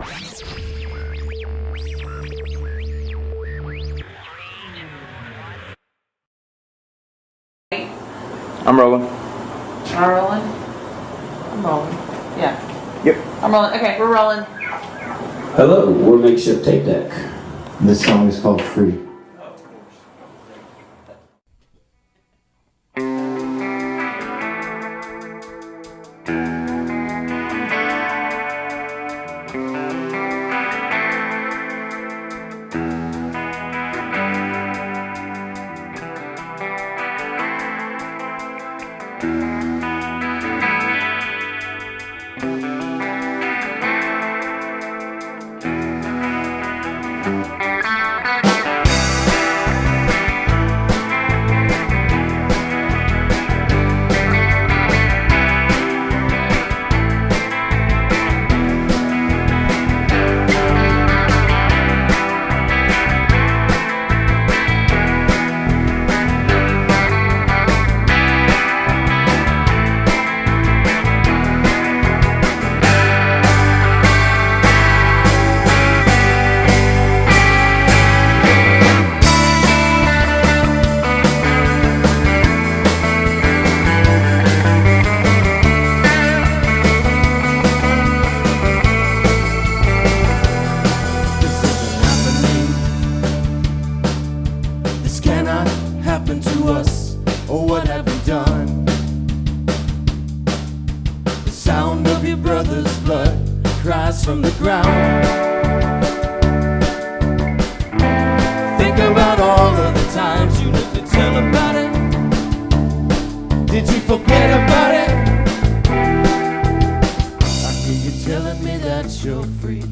I'm rolling. Am I rolling? I'm rolling. Yeah. Yep. I'm rolling. Okay, we're rolling. Hello, we're Makeshift Tapedeck. This song is called Free. To us, or what have we done? The sound of your brother's blood cries from the ground. Think about all of the times you lived to tell about it. Did you forget about it? I hear you telling me that you're free.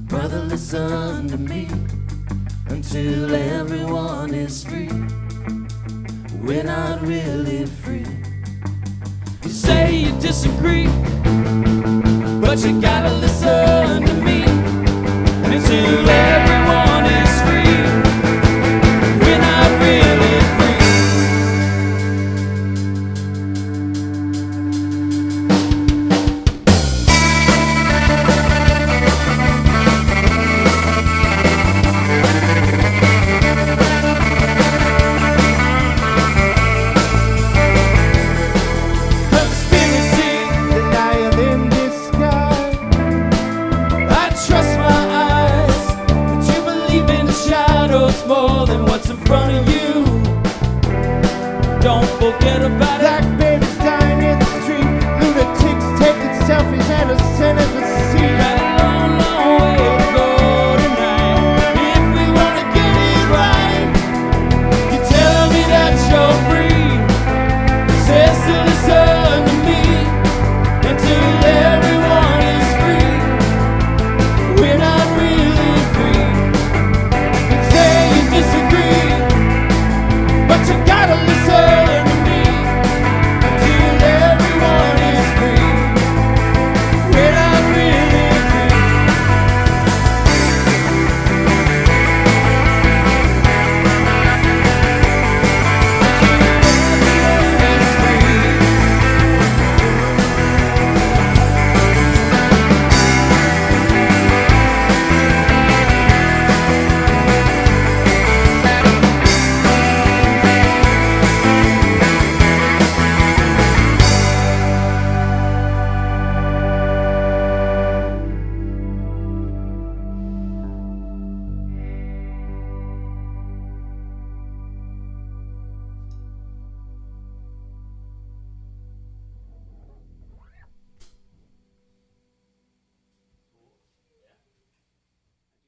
Brother, listen to me. Until everyone is free, we're not really free. You say you disagree, but you gotta listen to me. Until everyone is free, we're not really free. More than what's in front of you. Don't forget about it. Black babies dying in the street, lunatics taking selfies and a center to see. Got a long, long way to go tonight. If we wanna get it right, you tell me that you're free. Says to listen to me until everyone is free. We're not really free. Disagree, but you gotta listen to me until everyone is free. We're not really free. Until everyone is free.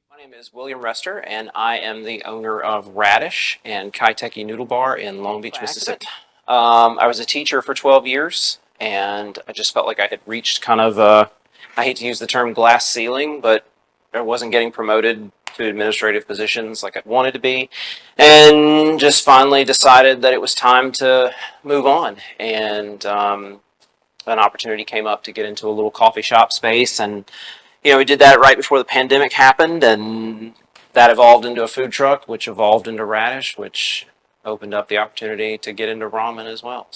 My name is William Rester, and I am the owner of Radish and Kaiteki Noodle Bar in Long Beach, Mississippi. I was a teacher for 12 years, and I just felt like I had reached kind of I hate to use the term glass ceiling, but I wasn't getting promoted to administrative positions like I wanted to be, and just finally decided that it was time to move on. And an opportunity came up to get into a little coffee shop space, and we did that right before the pandemic happened, and that evolved into a food truck, which evolved into Radish, which opened up the opportunity to get into ramen as well.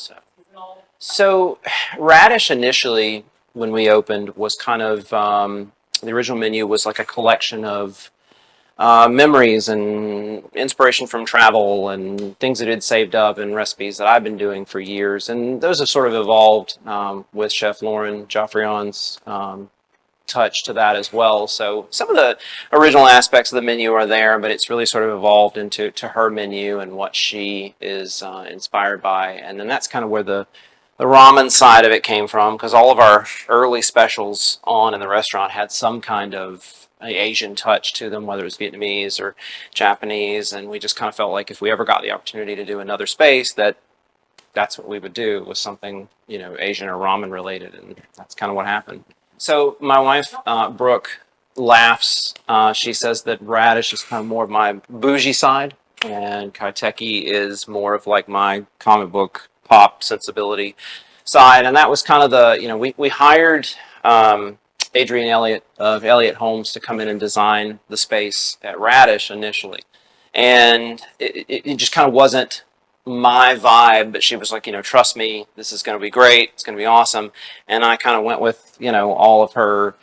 So Radish initially, when we opened, was kind of the original menu was like a collection of memories and inspiration from travel and things that had saved up and recipes that I've been doing for years. And those have sort of evolved with Chef Lauren Joffrion's touch to that as well. So some of the original aspects of the menu are there, but it's really sort of evolved into her menu and what she is inspired by. And then that's kind of where the ramen side of it came from, because all of our early specials on in the restaurant had some kind of Asian touch to them, whether it was Vietnamese or Japanese, and we just kind of felt like if we ever got the opportunity to do another space, that's what we would do, was something, you know, Asian or ramen related, and that's kind of what happened. So my wife, Brooke, laughs. She says that Radish is kind of more of my bougie side, and Kaiteki is more of like my comic book pop sensibility side. And that was kind of the, you know, we hired Adrian Elliott of Elliott Homes to come in and design the space at Radish initially. And it just kind of wasn't my vibe, but she was like, you know, trust me, this is going to be great. It's going to be awesome. And I kind of went with, you know, all of her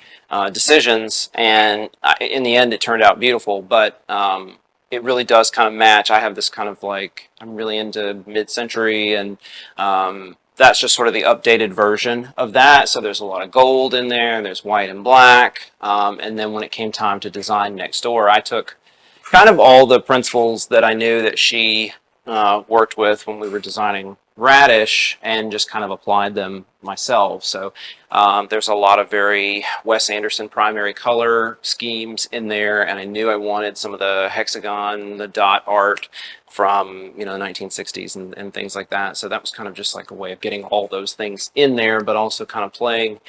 decisions. And in the end, it turned out beautiful. But it really does kind of match. I have this kind of like, I'm really into mid-century, and that's just sort of the updated version of that. So there's a lot of gold in there. There's white and black. And then when it came time to design next door, I took kind of all the principles that I knew that she worked with when we were designing Radish and just kind of applied them myself. So there's a lot of very Wes Anderson primary color schemes in there, and I knew I wanted some of the hexagon, the dot art from, you know, the 1960s and things like that. So that was kind of just like a way of getting all those things in there, but also kind of playing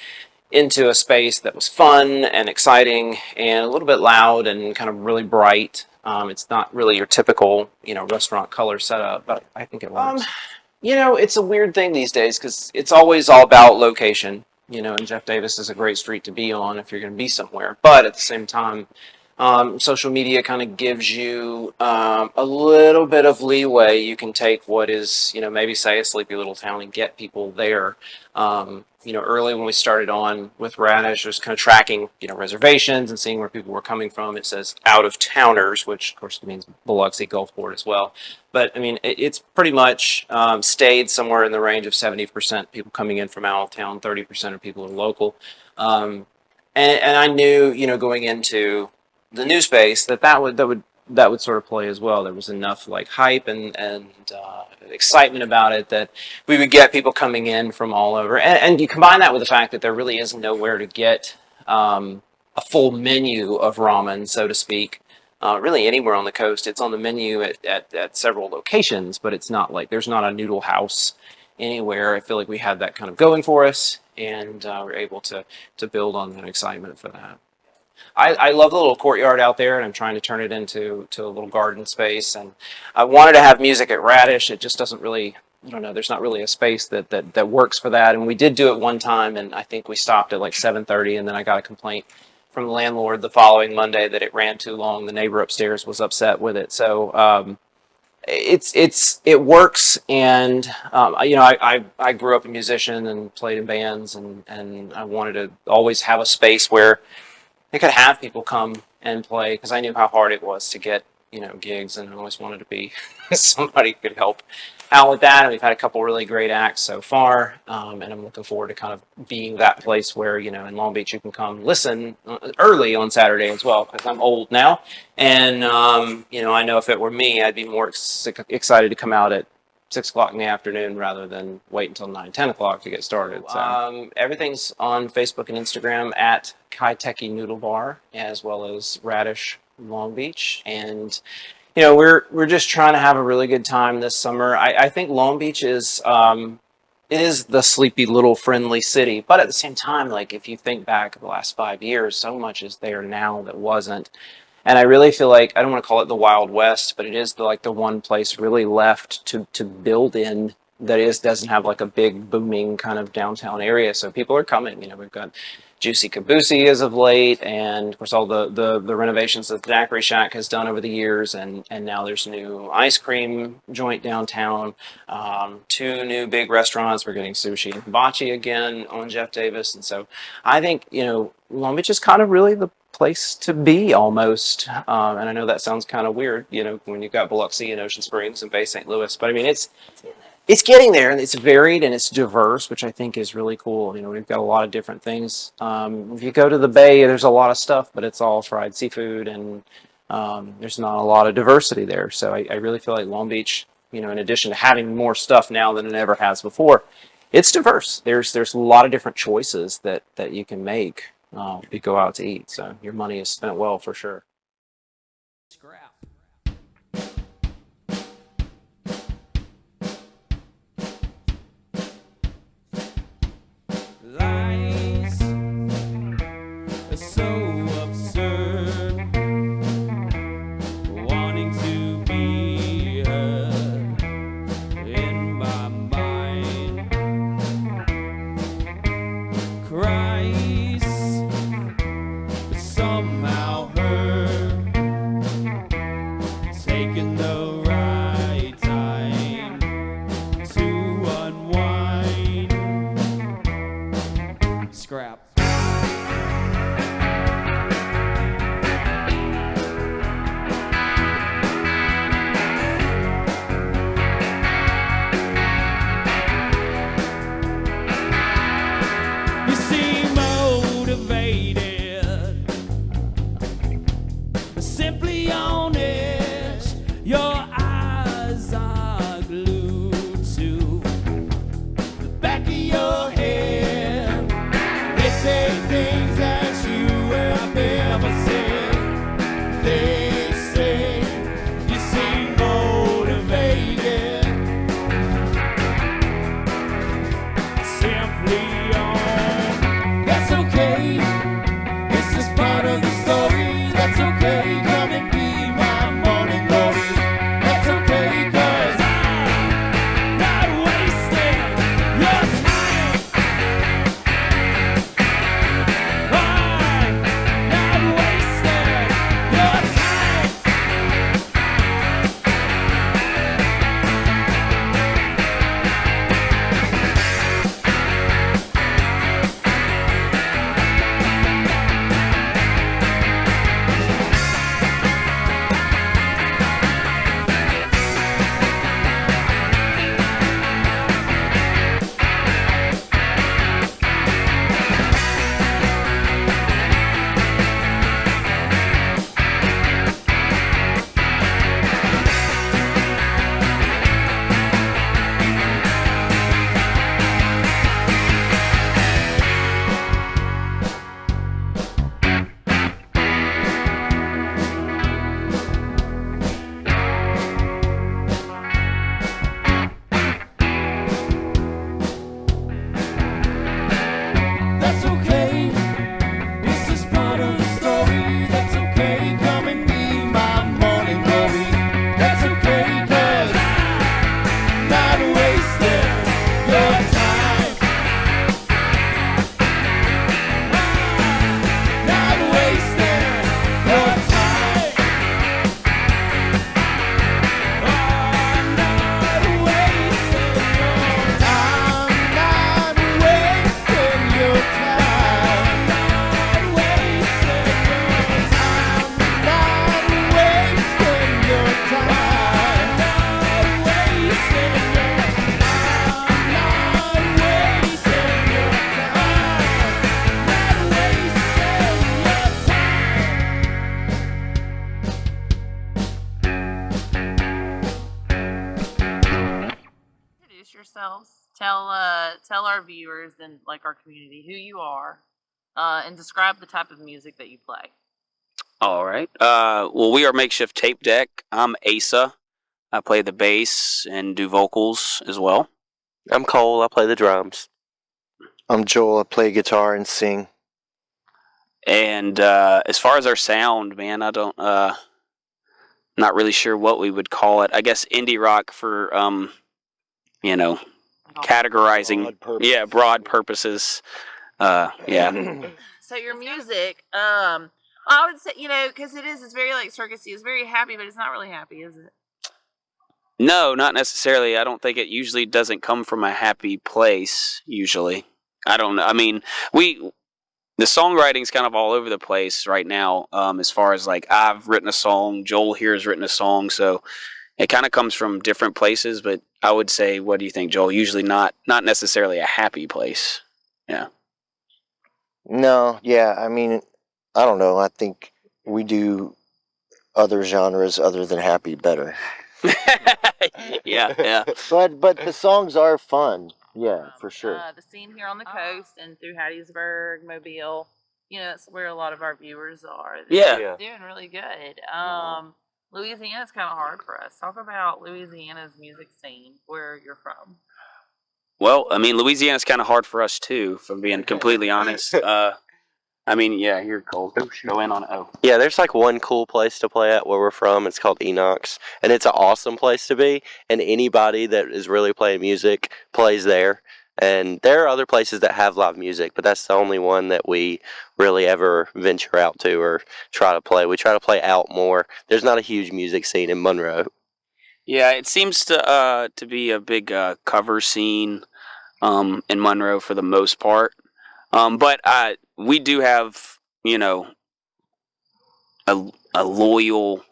into a space that was fun and exciting and a little bit loud and kind of really bright. It's not really your typical, you know, restaurant color setup, but I think it works. You know, it's a weird thing these days because it's always all about location, you know, and Jeff Davis is a great street to be on if you're going to be somewhere. But at the same time, social media kind of gives you a little bit of leeway. You can take what is, you know, maybe say a sleepy little town and get people there. You know, early when we started on with Radish, was kind of tracking, you know, reservations and seeing where people were coming from. It says out of towners, which of course means Biloxi, Gulfport as well. But I mean, it's pretty much stayed somewhere in the range of 70% people coming in from out of town, 30% of people are local. And I knew, you know, going into the new space that would sort of play as well. There was enough like hype and excitement about it that we would get people coming in from all over. And you combine that with the fact that there really is nowhere to get a full menu of ramen, so to speak. Really anywhere on the coast. It's on the menu at several locations, but it's not like there's not a noodle house anywhere. I feel like we had that kind of going for us, and we're able to build on that excitement for that. I love the little courtyard out there, and I'm trying to turn it into a little garden space. And I wanted to have music at Radish. It just doesn't really, I don't know, there's not really a space that works for that. And we did do it one time, and I think we stopped at like 7:30, and then I got a complaint from the landlord the following Monday that it ran too long. The neighbor upstairs was upset with it. So it works, and you know, I grew up a musician and played in bands, and I wanted to always have a space where I could have people come and play, because I knew how hard it was to get, you know, gigs, and I always wanted to be somebody who could help out with that. And we've had a couple really great acts so far, and I'm looking forward to kind of being that place where, you know, in Long Beach you can come listen early on Saturday as well, because I'm old now, and you know, I know if it were me, I'd be more excited to come out at 6 o'clock in the afternoon rather than wait until 9, 10 o'clock to get started. So everything's on Facebook and Instagram at Kaiteki Noodle Bar, as well as Radish Long Beach. And you know, we're just trying to have a really good time this summer. I think Long Beach is it is the sleepy little friendly city, but at the same time, like if you think back the last 5 years, so much is there now that wasn't. And I really feel like, I don't want to call it the Wild West, but it is the one place really left to build in that doesn't have like a big booming kind of downtown area. So people are coming. You know, we've got Juicy Caboose as of late, and of course all the renovations that the Daiquiri Shack has done over the years, and now there's a new ice cream joint downtown, 2 new big restaurants. We're getting sushi and hibachi again on Jeff Davis, and so I think, you know, Long Beach is kind of really the place to be almost. And I know that sounds kind of weird, when you've got Biloxi and Ocean Springs and Bay St. Louis, but I mean, it's getting there, and it's varied and it's diverse, which I think is really cool. We've got a lot of different things. If you go to the Bay, there's a lot of stuff, but it's all fried seafood, and there's not a lot of diversity there. So I really feel like Long Beach, in addition to having more stuff now than it ever has before, it's diverse. There's a lot of different choices that you can make if you go out to eat. So your money is spent well for sure. Scrap. Lies are so absurd, wanting to be heard in my mind. Cries somehow heard, taking the right time to unwind. Scrap. You seem motivated, simply honest. Your eyes are glued to the back of your head. They say things that you have never said. They say you seem motivated, simply on. That's okay. It's just part of the story. That's okay. Come and be my morning glory. That's okay, 'cause I'm not wasting your time. I'm not wasting your time. That's okay. It's just part of the story. That's okay. Come and be my morning glory. That's okay, 'cause I'm not wasting your time. I'm not wasting your time. I'm not wasting your time. I'm not wasting your time. I'm not wasting your time. I'm not wasting your time. I'm not wasting your time. I'm not wasting your time. Introduce yourselves. Tell our viewers and like our community who you are, and describe the type of music that you play. All right. Well, we are Makeshift Tapedeck. I'm Asa. I play the bass and do vocals as well. I'm Cole. I play the drums. I'm Joel. I play guitar and sing. And as far as our sound, man, I don't, not really sure what we would call it. I guess indie rock for, categorizing. Broad purposes. Yeah. So your music, I would say, because it's very like circusy. It's very happy, but it's not really happy, is it? No, not necessarily. I don't think it usually doesn't come from a happy place, usually. I don't know. I mean, the songwriting's kind of all over the place right now. As far as like I've written a song, Joel here has written a song, so it kind of comes from different places. But I would say, what do you think, Joel? Usually not necessarily a happy place. Yeah. No, yeah, I mean, I don't know. I think we do other genres other than happy better. yeah. But the songs are fun. Yeah, for sure. The scene here on the coast and through Hattiesburg, Mobile, that's where a lot of our viewers are. Yeah. Doing really good. Louisiana's kind of hard for us. Talk about Louisiana's music scene, where you're from. Well, I mean, Louisiana's kind of hard for us too, if I'm being completely honest. I mean, yeah, you're cold. Go in on it. Oh. Yeah, there's like one cool place to play at where we're from. It's called Enoch's, and it's an awesome place to be. And anybody that is really playing music plays there. And there are other places that have live music, but that's the only one that we really ever venture out to or try to play. We try to play out more. There's not a huge music scene in Monroe. Yeah, it seems to be a big cover scene in Monroe for the most part. But we do have, a loyal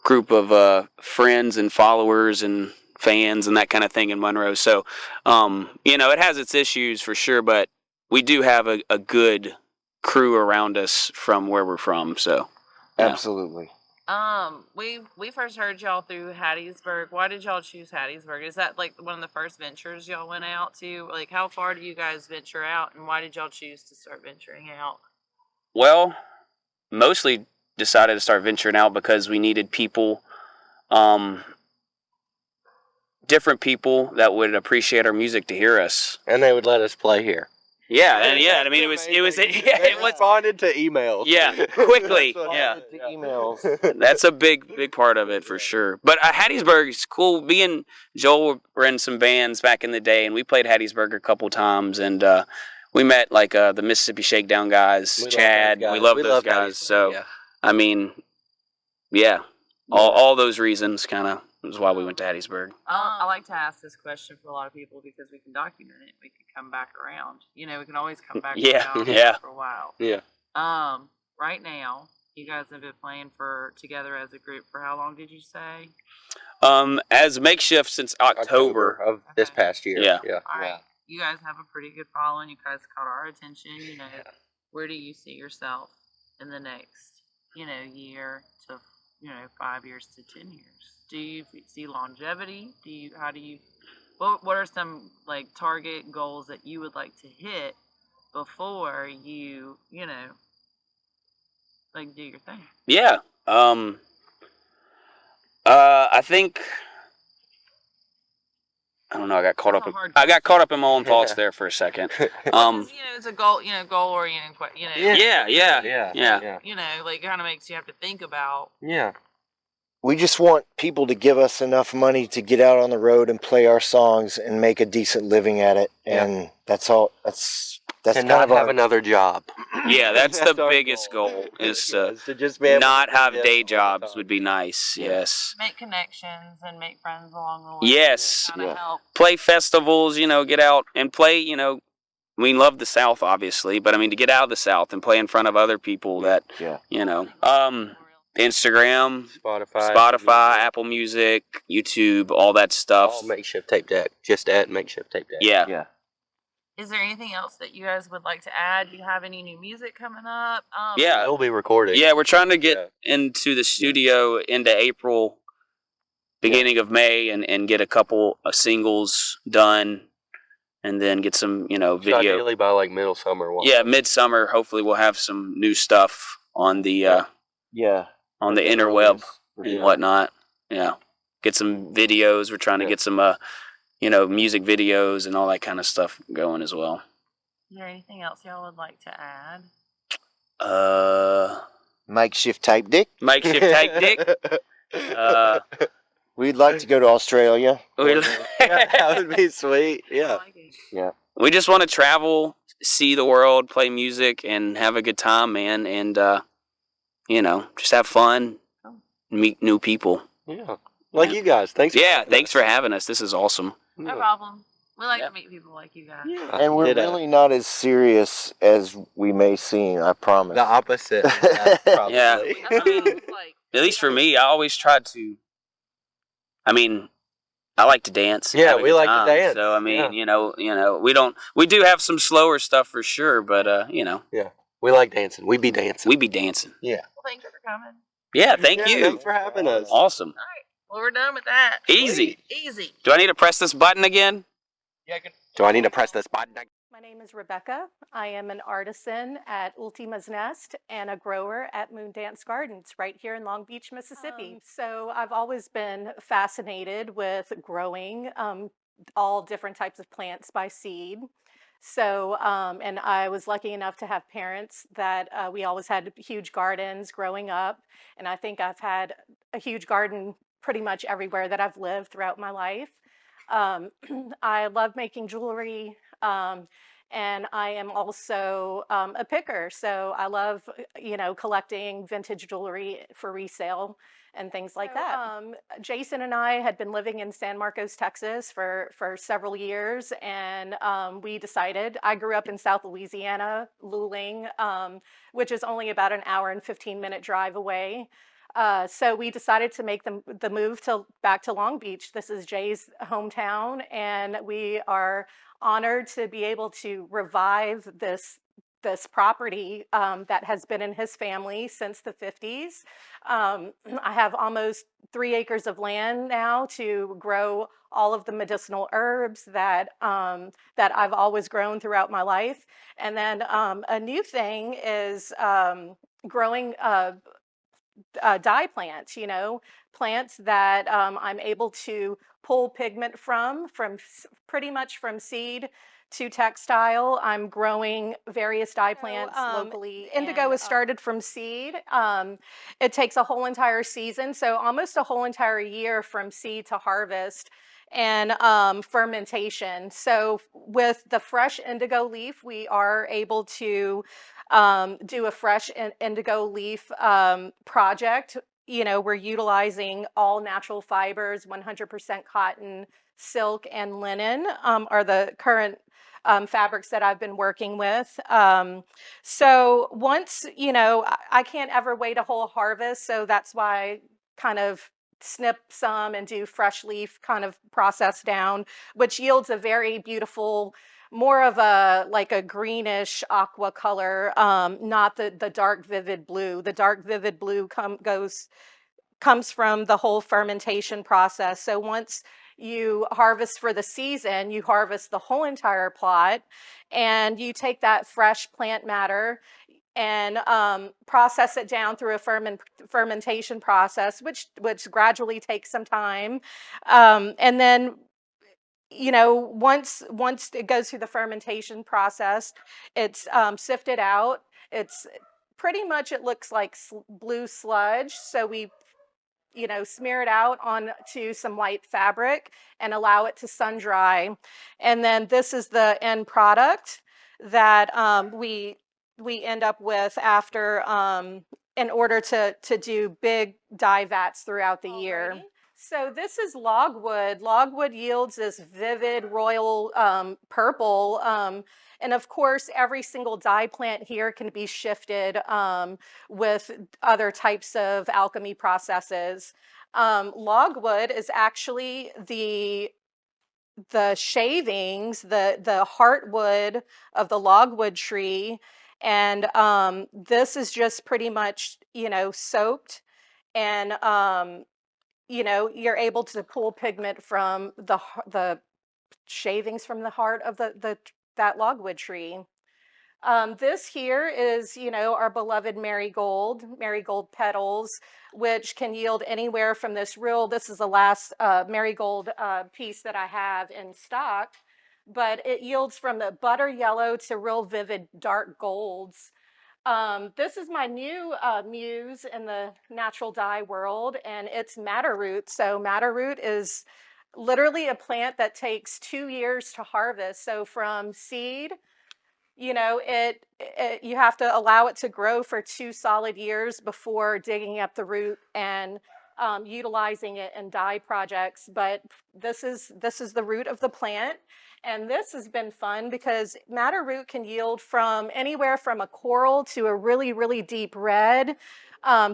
group of friends and followers and fans and that kind of thing in Monroe. So, it has its issues for sure, but we do have a good crew around us from where we're from. So, yeah. Absolutely. We first heard y'all through Hattiesburg. Why did y'all choose Hattiesburg? Is that like one of the first ventures y'all went out to? Like, how far do you guys venture out, and why did y'all choose to start venturing out? Well, mostly decided to start venturing out because we needed people, different people that would appreciate our music to hear us, And they would let us play here. Yeah, I mean, it was responded to emails. Yeah, quickly. Yeah. To emails. That's a big part of it for sure. But Hattiesburg is cool. Me and Joel were in some bands back in the day, and we played Hattiesburg a couple times, and we met like the Mississippi Shakedown guys, Chad. We love those guys. So, yeah. I mean, yeah, all those reasons kind of is why we went to Hattiesburg. I like to ask this question for a lot of people because we can document it. We can come back around. We can always come back around for a while. Yeah. Right now, you guys have been playing together as a group for how long did you say? As Makeshift since October of this past year. Yeah. All right. You guys have a pretty good following. You guys caught our attention. Where do you see yourself in the next, year to, 5 years to 10 years? Do you see longevity? What are some like target goals that you would like to hit before you, like do your thing? Yeah. I think I don't know. I got caught up in my own thoughts there for a second. It's a goal oriented. Yeah. Like kind of makes you have to think about. Yeah. We just want people to give us enough money to get out on the road and play our songs and make a decent living at it. And that's all. That's and not have another job. Yeah, that's the biggest goal is to just be able not to have day jobs would be nice. Yeah. Yes. Make connections and make friends along the way. Yes. Help. Play festivals, get out and play, we love the South, obviously, but I mean, to get out of the South and play in front of other people that, Instagram, Spotify, Apple Music, YouTube, all that stuff. All Makeshift Tapedeck. Just at Makeshift Tapedeck. Yeah. Is there anything else that you guys would like to add? Do you have any new music coming up? Yeah. It'll be recorded. Yeah, we're trying to get into the studio into April, beginning of May, and get a couple of singles done, and then get some, video. Ideally by like middle summer. Yeah, midsummer. Hopefully we'll have some new stuff on the on the interweb and whatnot. Yeah. Get some videos. We're trying to get some music videos and all that kind of stuff going as well. Is there anything else y'all would like to add? Makeshift Tapedeck. Makeshift Tapedeck. We'd like to go to Australia. That would be sweet. Yeah. Yeah. We just want to travel, see the world, play music, and have a good time, man. And, just have fun, meet new people. Yeah. Like you guys. Thanks. Thanks for having us. This is awesome. No problem. We like to meet people like you guys. And we're really not as serious as we may seem, I promise. The opposite of that, probably. Yeah. I mean, like, At least for me, I always tried to. I mean, I like to dance. And Yeah, have a we good like to time. dance. So I mean, Yeah. we do have some slower stuff for sure, but Yeah, we like dancing. We be dancing. we be dancing. Yeah. well, thanks for coming. Yeah, thank you. Thanks for having us. Awesome. All right. Well, we're done with that. Easy. Easy. Do I need to press this button again? Do I need to press this button? My name is Rebecca. I am an artisan at Ultima's Nest and a grower at Moon Dance Gardens right here in Long Beach, Mississippi. So I've always been fascinated with growing all different types of plants by seed. So, and I was lucky enough to have parents that we always had huge gardens growing up. And I think I've had a huge garden pretty much everywhere that I've lived throughout my life. I love making jewelry, and I am also a picker. So I love, collecting vintage jewelry for resale and things like that. Jason and I had been living in San Marcos, Texas for several years, and we decided, I grew up in South Louisiana, Luling, which is only about an hour and 15-minute drive away. So we decided to make the move back to Long Beach. This is Jay's hometown, and we are honored to be able to revive this property that has been in his family since the 50s. I have almost 3 acres of land now to grow all of the medicinal herbs that I've always grown throughout my life. And then a new thing is growing dye plants, plants that I'm able to pull pigment from pretty much from seed to textile. I'm growing various dye plants locally. Indigo is started from seed. It takes a whole entire season, so almost a whole entire year from seed to harvest and fermentation. So with the fresh indigo leaf, we are able to do a fresh indigo leaf project. We're utilizing all natural fibers, 100% cotton, silk, and linen are the current fabrics that I've been working with. So once, I can't ever wait a whole harvest, so that's why I kind of snip some and do fresh leaf kind of process down, which yields a very beautiful, more of a like a greenish aqua color, not the dark vivid blue. The dark vivid blue comes from the whole fermentation process. So once you harvest for the season, you harvest the whole entire plot, and you take that fresh plant matter and process it down through a fermentation process, which gradually takes some time, and then once it goes through the fermentation process, it's sifted out. It's pretty much, it looks like blue sludge. So we smear it out onto some white fabric and allow it to sun dry. And then this is the end product that we end up with after, in order to do big dye vats throughout the year. So this is logwood. Logwood yields this vivid royal purple. And of course, every single dye plant here can be shifted with other types of alchemy processes. Logwood is actually the shavings, the heartwood of the logwood tree. And this is just pretty much, soaked, and you're able to pull pigment from the shavings from the heart of that logwood tree. This here is, our beloved marigold petals, which can yield anywhere from this is the last marigold piece that I have in stock, but it yields from the butter yellow to real vivid dark golds. This is my new muse in the natural dye world, and it's madder root. So madder root is literally a plant that takes 2 years to harvest. So from seed, you have to allow it to grow for 2 solid years before digging up the root and utilizing it in dye projects, but this is the root of the plant. And this has been fun because madder root can yield from anywhere from a coral to a really, really deep red,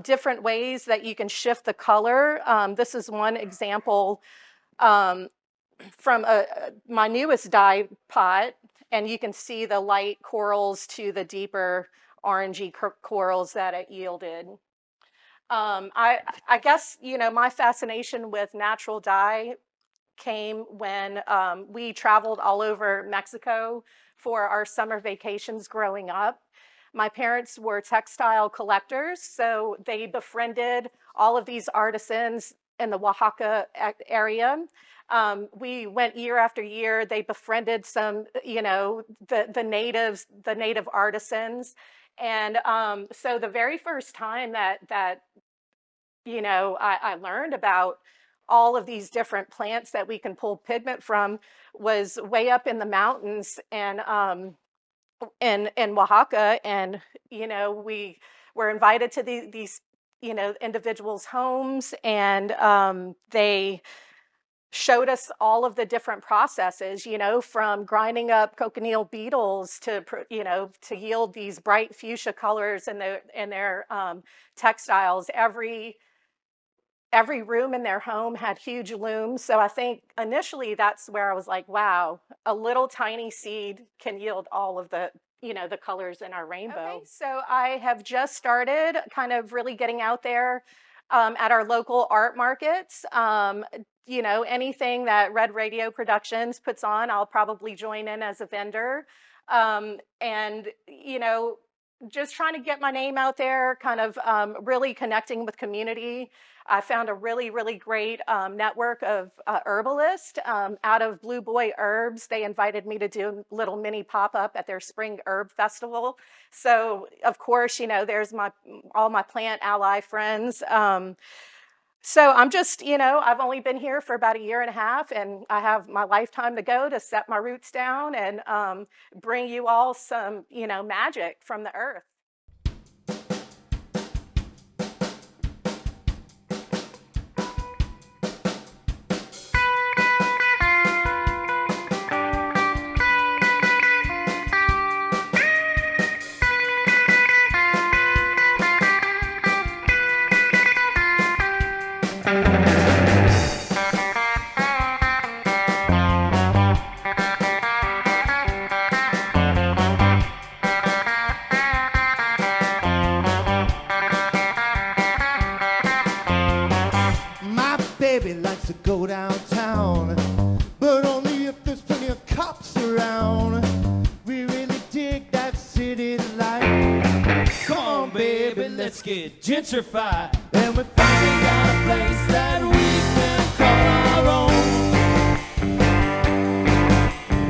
different ways that you can shift the color. This is one example from my newest dye pot, and you can see the light corals to the deeper orangey corals that it yielded. I guess, my fascination with natural dye came when we traveled all over Mexico for our summer vacations growing up. My parents were textile collectors, so they befriended all of these artisans in the Oaxaca area. We went year after year. They befriended some, the natives, the native artisans. And so the very first time that I learned about all of these different plants that we can pull pigment from was way up in the mountains and in Oaxaca. And, we were invited to these individuals' homes, and they showed us all of the different processes, from grinding up cochineal beetles to yield these bright fuchsia colors in their textiles. Every room in their home had huge looms. So I think initially that's where I was like, wow, a little tiny seed can yield all of the colors in our rainbow. Okay, so I have just started kind of really getting out there at our local art markets. Anything that Red Radio Productions puts on, I'll probably join in as a vendor. And, just trying to get my name out there, kind of really connecting with community. I found a really, really great network of herbalists out of Blue Boy Herbs. They invited me to do a little mini pop-up at their Spring Herb Festival. So, of course, there's all my plant ally friends. So I'm just, I've only been here for about a year and a half, and I have my lifetime to go to set my roots down and bring you all some, magic from the earth. Baby likes to go downtown, but only if there's plenty of cops around. We really dig that city life. Come on, baby, let's get gentrified. And we finally got a place that we can call our own.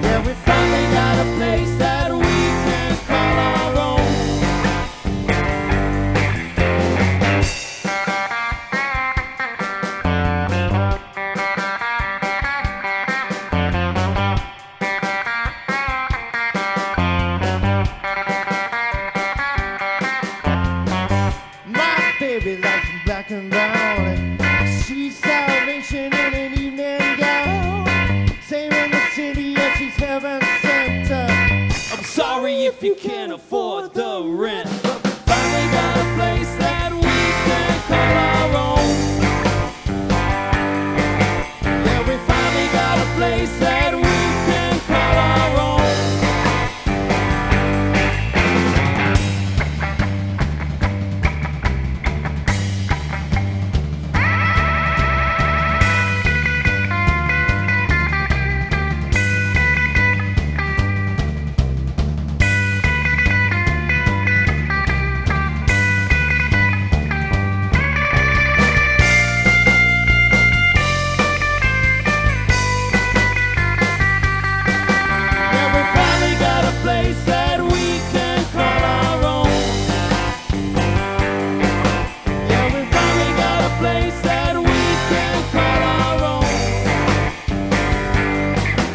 Yeah, we finally got a place that we can call our own. Baby likes them black and brown. She's salvation in an evening gown. Same in the city and she's heaven sent. I'm sorry if you can't afford the rent, but we finally got a place that we can call our own. Yeah, we finally got a place that we can call our own. Place that we can call our own. Yeah, we finally got a place that we can call our own.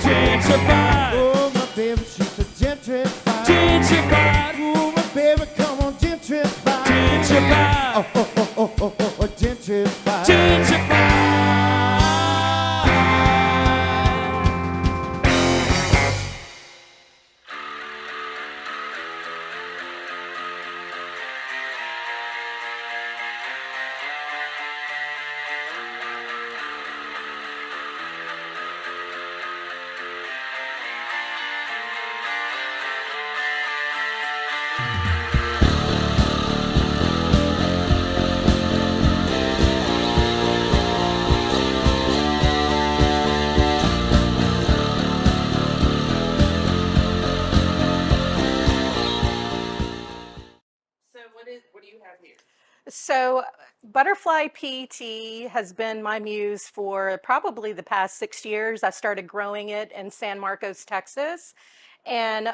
Gentrified. Oh, my baby, she's a gentrified. Gentrified. Oh, my baby, come on, gentrified. Gentrified. Oh, gentrified. what do you have here? So, butterfly pea tea has been my muse for probably the past 6 years. I started growing it in San Marcos, Texas. And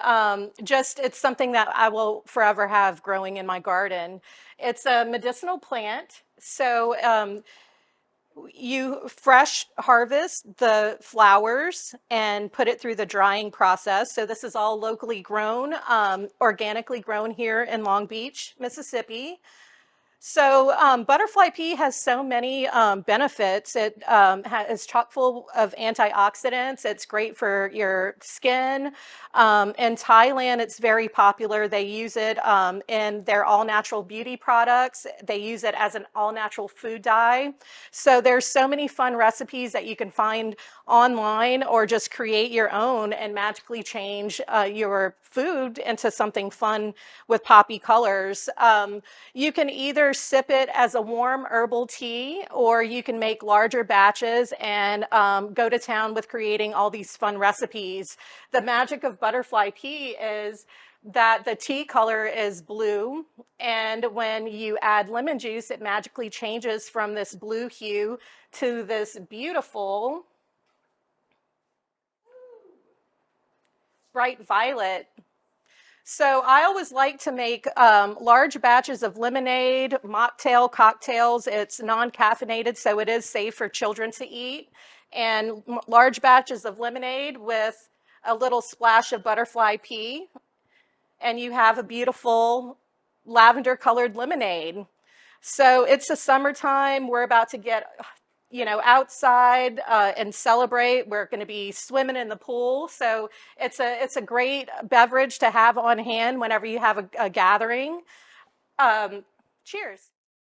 just it's something that I will forever have growing in my garden. It's a medicinal plant. So, you fresh harvest the flowers and put it through the drying process. So, this is all locally grown, organically grown here in Long Beach, Mississippi. So butterfly pea has so many benefits. It is chock full of antioxidants. It's great for your skin. In Thailand, it's very popular. They use it in their all-natural beauty products. They use it as an all-natural food dye. So there's so many fun recipes that you can find online or just create your own and magically change your food into something fun with poppy colors. You can either sip it as a warm herbal tea, or you can make larger batches and go to town with creating all these fun recipes. The magic of butterfly pea is that the tea color is blue, and when you add lemon juice, it magically changes from this blue hue to this beautiful bright violet. So I always like to make large batches of lemonade, mocktail, cocktails. It's non-caffeinated, so it is safe for children to eat. And large batches of lemonade with a little splash of butterfly pea. And you have a beautiful lavender colored lemonade. So it's the summertime. We're about to get outside and celebrate. We're going to be swimming in the pool. So it's a great beverage to have on hand whenever you have a gathering. Cheers.